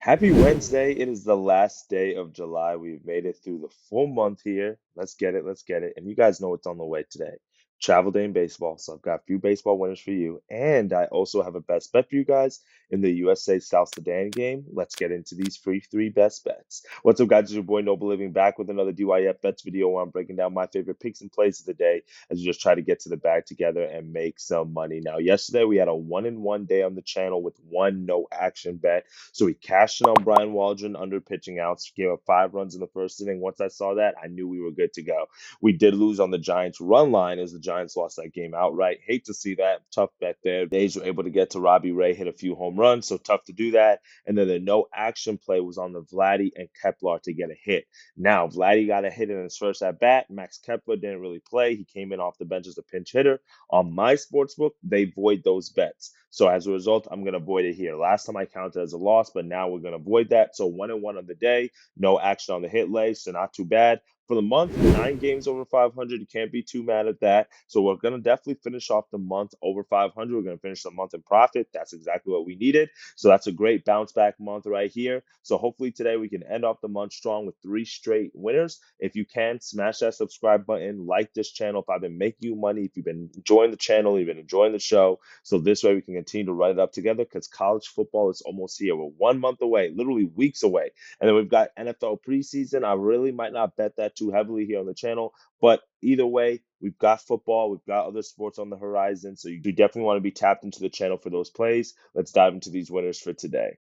Happy Wednesday. It is the last day of July. We've made it through the full month here. Let's get it. Let's get it. And you guys know what's on the way today. Travel day in baseball. So I've got a few baseball winners for you. And I also have a best bet for you guys in the USA South Sudan game. Let's get into these free three best bets. What's up, guys? It's your boy Noble Living back with another DYF Bets video where I'm breaking down my favorite picks and plays of the day as we just try to get to the bag together and make some money. Now, yesterday we had a 1-in-1 day on the channel with one no action bet. So he cashed in on Brian Waldron under pitching outs, gave up 5 runs in the first inning. Once I saw that, I knew we were good to go. We did lose on the Giants' run line as the Giants lost that game outright. Hate to see that. Tough bet there. The A's were able to get to Robbie Ray, hit a few home runs, so tough to do that. And then the no action play was on the Vladdy and Kepler to get a hit. Now, Vladdy got a hit in his first at bat. Max Kepler didn't really play. He came in off the bench as a pinch hitter. On my sportsbook, they void those bets. So as a result, I'm going to void it here. Last time I counted as a loss, but now we're going to void that. So 1-1 on the day, no action on the hit lay, so not too bad. For the month, 9 games over 500. You can't be too mad at that. So we're going to definitely finish off the month over 500. We're going to finish the month in profit. That's exactly what we needed. So that's a great bounce back month right here. So hopefully today we can end off the month strong with 3 straight winners. If you can, smash that subscribe button, like this channel if I've been making you money, if you've been enjoying the channel, you've been enjoying the show. So this way we can continue to run it up together because college football is almost here. We're 1 month away, literally weeks away. And then we've got NFL preseason. I really might not bet that too heavily here on the channel, but either way, we've got football, we've got other sports on the horizon. So you definitely want to be tapped into the channel for those plays. Let's dive into these winners for today.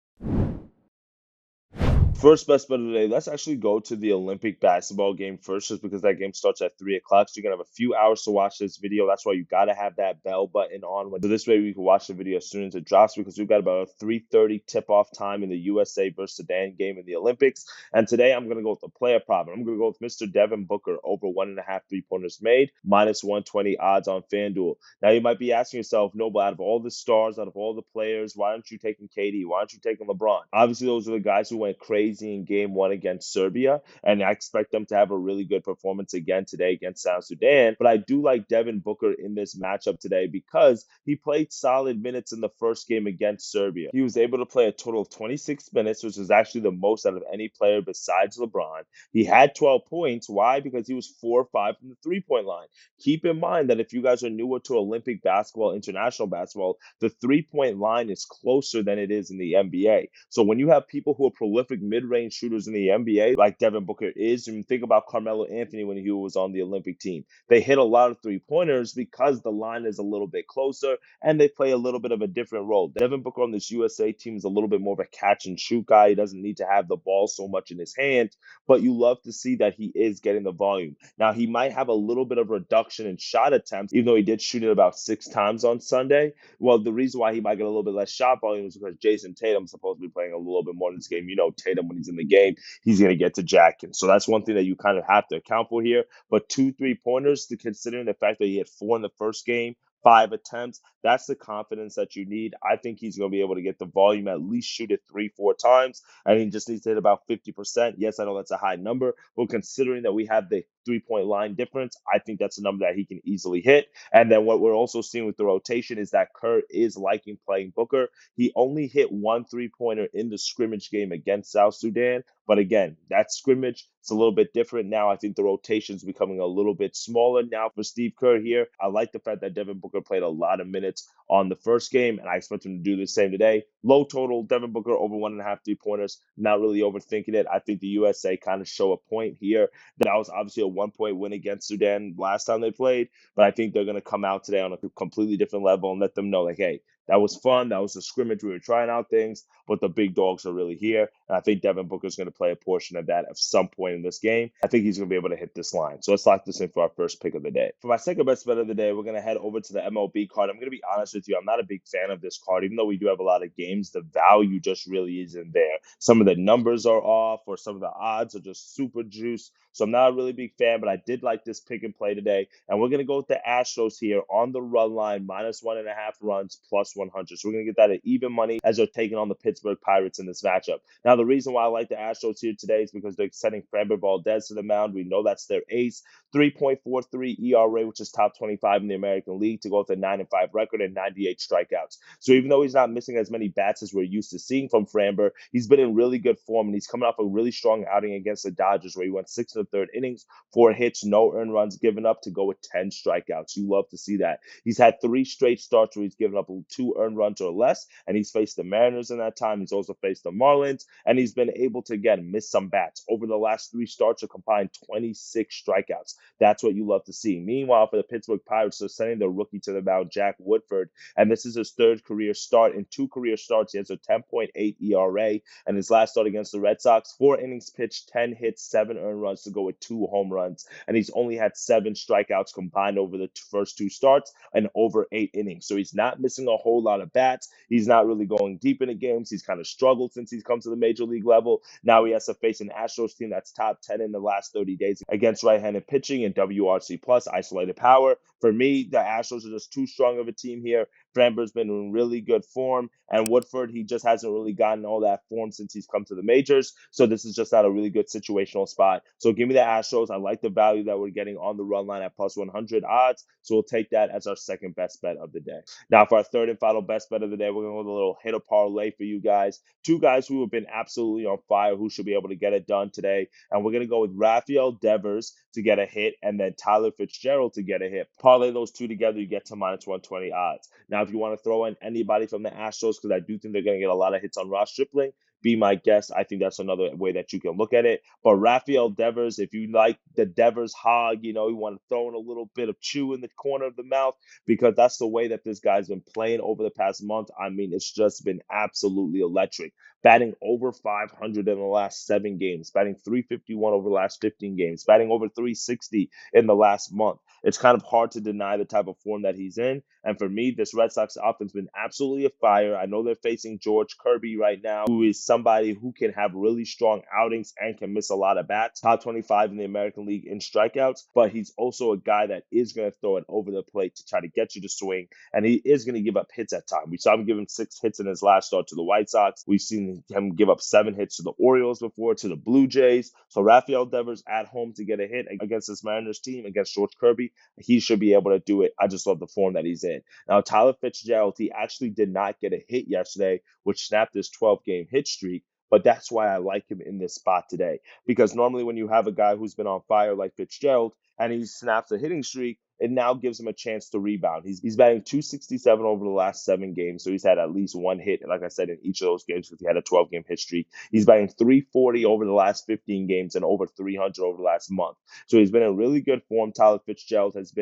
First best bet of the day. Let's actually go to the Olympic basketball game first, just because that game starts at 3 o'clock. So you're gonna have a few hours to watch this video. That's why you gotta have that bell button on. So this way we can watch the video as soon as it drops, because we've got about a 3:30 tip-off time in the USA versus Sudan game in the Olympics. And today I'm gonna go with the player prop. I'm gonna go with Mr. Devin Booker over 1.5 3-pointers made, minus 120 odds on FanDuel. Now you might be asking yourself, Noble, out of all the stars, out of all the players, why aren't you taking KD? Why aren't you taking LeBron? Obviously, those are the guys who went crazy in game one against Serbia, and I expect them to have a really good performance again today against South Sudan. But I do like Devin Booker in this matchup today because he played solid minutes in the first game against Serbia. He was able to play a total of 26 minutes, which is actually the most out of any player besides LeBron. He had 12 points. Why? Because he was 4 or 5 from the 3-point line. Keep in mind that if you guys are newer to Olympic basketball, international basketball, the 3-point line is closer than it is in the NBA. So when you have people who are prolific mid-range shooters in the NBA, like Devin Booker is, and think about Carmelo Anthony when he was on the Olympic team, they hit a lot of 3-pointers because the line is a little bit closer and they play a little bit of a different role. Devin Booker on this USA team is a little bit more of a catch and shoot guy. He doesn't need to have the ball so much in his hand, but you love to see that he is getting the volume. Now, he might have a little bit of reduction in shot attempts, even though he did shoot it about 6 times on Sunday. Well, the reason why he might get a little bit less shot volume is because Jason Tatum's supposed to be playing a little bit more in this game. You know, Tatum, when he's in the game, he's going to get to jacking. So that's one thing that you kind of have to account for here. But 2 3-pointers, to considering the fact that he had 4 in the first game, 5 attempts. That's the confidence that you need. I think he's going to be able to get the volume, at least shoot it 3 4 times. And he just needs to hit about 50%. Yes, I know that's a high number, but considering that we have the 3-point line difference, I think that's a number that he can easily hit. And then what we're also seeing with the rotation is that Kerr is liking playing Booker. He only hit 1 3-pointer in the scrimmage game against South Sudan. But again, that scrimmage is a little bit different now. I think the rotation is becoming a little bit smaller now for Steve Kerr here. I like the fact that Devin Booker played a lot of minutes on the first game, and I expect him to do the same today. Low total, Devin Booker over 1.5 3-pointers. Not really overthinking it. I think the USA kind of show a point here. That was obviously a 1-point win against Sudan last time they played, but I think they're going to come out today on a completely different level and let them know, like, hey, that was fun. That was a scrimmage. We were trying out things, but the big dogs are really here. And I think Devin Booker is going to play a portion of that at some point in this game. I think he's going to be able to hit this line. So let's lock this in for our first pick of the day. For my second best bet of the day, we're going to head over to the MLB card. I'm going to be honest with you. I'm not a big fan of this card. Even though we do have a lot of games, the value just really isn't there. Some of the numbers are off, or some of the odds are just super juice. So I'm not a really big fan, but I did like this pick and play today. And we're going to go with the Astros here on the run line, minus 1.5 runs, plus plus 100. So we're going to get that at even money as they're taking on the Pittsburgh Pirates in this matchup. Now, the reason why I like the Astros here today is because they're sending Framber Valdez to the mound. We know that's their ace. 3.43 ERA, which is top 25 in the American League, to go with a 9-5 record and 98 strikeouts. So even though he's not missing as many bats as we're used to seeing from Framber, he's been in really good form, and he's coming off a really strong outing against the Dodgers where he went 6 1/3 innings, 4 hits, no earned runs given up to go with 10 strikeouts. You love to see that. He's had 3 straight starts where he's given up 2 earned runs or less, and he's faced the Mariners in that time. He's also faced the Marlins, and he's been able to, again, miss some bats. Over the last 3 starts, a combined 26 strikeouts. That's what you love to see. Meanwhile, for the Pittsburgh Pirates, they're sending their rookie to the mound, Jack Woodford, and this is his 3rd career start. In 2 career starts, he has a 10.8 ERA, and his last start against the Red Sox, 4 innings pitched, 10 hits, 7 earned runs to go with 2 home runs, and he's only had 7 strikeouts combined over the first 2 starts and over 8 innings. So he's not missing a whole lot of bats. He's not really going deep into games. He's kind of struggled since he's come to the major league level. Now he has to face an Astros team that's top 10 in the last 30 days against right-handed pitching and WRC plus isolated power. For me, the Astros are just too strong of a team here. Framber's been in really good form, and Woodford, he just hasn't really gotten all that form since he's come to the majors. So this is just not a really good situational spot. So give me the Astros. I like the value that we're getting on the run line at plus 100 odds. So we'll take that as our second best bet of the day. Now, for our third and final best bet of the day, we're going to go with a little hit or parlay for you guys. 2 guys who have been absolutely on fire, who should be able to get it done today. And we're going to go with Rafael Devers to get a hit and then Tyler Fitzgerald to get a hit. Parlay those 2 together, you get to minus 120 odds. Now, if you want to throw in anybody from the Astros, because I do think they're going to get a lot of hits on Ross Stripling, be my guest. I think that's another way that you can look at it. But Rafael Devers, if you like the Devers hog, you want to throw in a little bit of chew in the corner of the mouth, because that's the way that this guy's been playing over the past month. I mean, it's just been absolutely electric. Batting over 500 in the last 7 games, batting 351 over the last 15 games, batting over 360 in the last month. It's kind of hard to deny the type of form that he's in. And for me, this Red Sox offense has been absolutely a fire. I know they're facing George Kirby right now, who is somebody who can have really strong outings and can miss a lot of bats. Top 25 in the American League in strikeouts, but he's also a guy that is going to throw it over the plate to try to get you to swing, and he is going to give up hits at times. We saw him give him 6 hits in his last start to the White Sox. We've seen him give up 7 hits to the Orioles before, to the Blue Jays. So Rafael Devers at home to get a hit against this Mariners team, against George Kirby, he should be able to do it. I just love the form that he's in. Now, Tyler Fitzgerald, he actually did not get a hit yesterday, which snapped his 12-game hit streak. But that's why I like him in this spot today. Because normally when you have a guy who's been on fire like Fitzgerald and he snaps a hitting streak, it now gives him a chance to rebound. He's batting 267 over the last 7 games, so he's had at least 1 hit, like I said, in each of those games because he had a 12-game hit streak. He's batting 340 over the last 15 games and over 300 over the last month. So he's been in really good form. Tyler Fitzgerald he's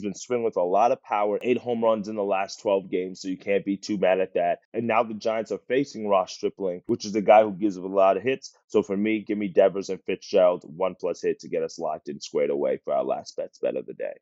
been swinging with a lot of power, 8 home runs in the last 12 games, so you can't be too mad at that. And now the Giants are facing Ross Stripling, which is a guy who gives a lot of hits. So for me, give me Devers and Fitzgerald 1+ hit to get us locked in squared away for our last bet of the day.